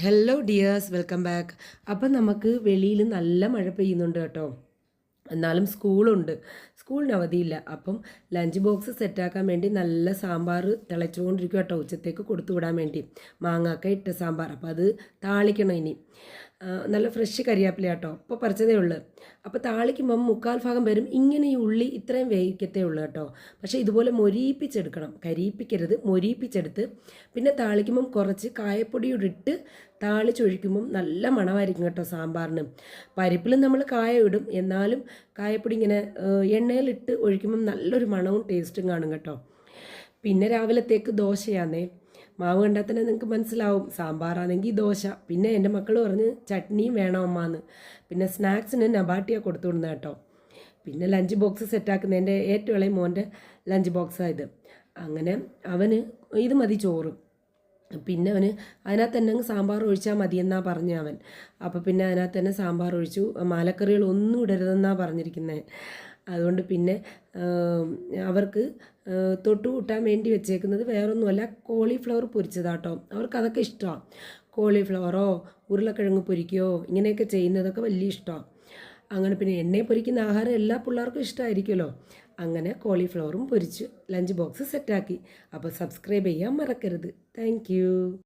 Hello dears, welcome back. അപ്പം നമുക്ക് വെളിയിൽ നല്ല മഴ പെയ്യുന്നുണ്ട് കേട്ടോ. എന്നാലും സ്കൂളിന് അവധിയില്ല. അപ്പം ലഞ്ച് ബോക്സ് സെറ്റാക്കാൻ വേണ്ടി നല്ല സാമ്പാർ തിളച്ചുകൊണ്ടിരിക്കും കേട്ടോ, ഉച്ചത്തേക്ക് കൊടുത്തു വിടാൻ വേണ്ടി. മാങ്ങാക്ക ഇട്ട സാമ്പാർ. അപ്പോൾ അത് താളിക്കണം ഇനി. നല്ല ഫ്രഷ് കരിയാപ്പില കേട്ടോ, അപ്പോൾ പറിച്ചതേ ഉള്ളൂ. അപ്പോൾ താളിക്കുമ്പം 1/4 വരും ഇങ്ങനെ ഈ ഉള്ളി ഇത്രയും വേവിക്കത്തേ ഉള്ളൂ കേട്ടോ. പക്ഷേ ഇതുപോലെ മൊരിയിപ്പിച്ചെടുക്കണം, കരിയിപ്പിക്കരുത്, മൊരിയിപ്പിച്ചെടുത്ത് പിന്നെ താളിക്കുമ്പം കുറച്ച് കായപ്പൊടിയോട് ഇട്ട് താളിച്ചൊഴിക്കുമ്പം നല്ല മണമായിരിക്കും കേട്ടോ സാമ്പാറിന്. പരിപ്പിലും നമ്മൾ കായ ഇടും, എന്നാലും കായപ്പൊടി ഇങ്ങനെ എണ്ണയിലിട്ട് ഒഴിക്കുമ്പം നല്ലൊരു മണവും ടേസ്റ്റും കാണും കേട്ടോ. പിന്നെ രാവിലത്തേക്ക് ദോശയാന്നേ. മാവ് കണ്ടാൽ തന്നെ നിങ്ങൾക്ക് മനസ്സിലാവും, സാമ്പാറാണെങ്കിൽ ദോശ. പിന്നെ എൻ്റെ മക്കൾ പറഞ്ഞ് ചട്നിയും വേണം അമ്മാന്ന്. പിന്നെ സ്നാക്സിന് നബാട്ടിയ കൊടുത്തു വിടുന്നത് കേട്ടോ. പിന്നെ ലഞ്ച് ബോക്സ് സെറ്റാക്കുന്ന എൻ്റെ ഏറ്റവും ഇളയ മോൻ്റെ ലഞ്ച് ബോക്സാണ് ഇത്. അങ്ങനെ അവന് ഇത് മതി ചോറ്. പിന്നെ അവന് അതിനകത്ത് തന്നെ സാമ്പാർ ഒഴിച്ചാൽ മതിയെന്നാണ് പറഞ്ഞ അവൻ. അപ്പോൾ പിന്നെ അതിനകത്ത് തന്നെ സാമ്പാർ ഒഴിച്ചു. മാലക്കറികളൊന്നും ഇടരുതെന്നാണ് പറഞ്ഞിരിക്കുന്നത്. അതുകൊണ്ട് പിന്നെ അവർക്ക് തൊട്ട് കൂട്ടാൻ വേണ്ടി വെച്ചേക്കുന്നത് വേറൊന്നുമല്ല, കോളിഫ്ലവർ പൊരിച്ചതാട്ടോ. അവർക്കതൊക്കെ ഇഷ്ടമാണ്. കോളിഫ്ലവറോ ഉരുളക്കിഴങ്ങ് പൊരിക്കുകയോ ഇങ്ങനെയൊക്കെ ചെയ്യുന്നതൊക്കെ വലിയ ഇഷ്ടമാണ്. അങ്ങനെ പിന്നെ എണ്ണയെ പൊരിക്കുന്ന ആഹാരം എല്ലാ പിള്ളേർക്കും ഇഷ്ടമായിരിക്കുമല്ലോ. അങ്ങനെ കോളിഫ്ലവറും പൊരിച്ച് ലഞ്ച് ബോക്സ് സെറ്റാക്കി. അപ്പോൾ സബ്സ്ക്രൈബ് ചെയ്യാൻ മറക്കരുത്. താങ്ക്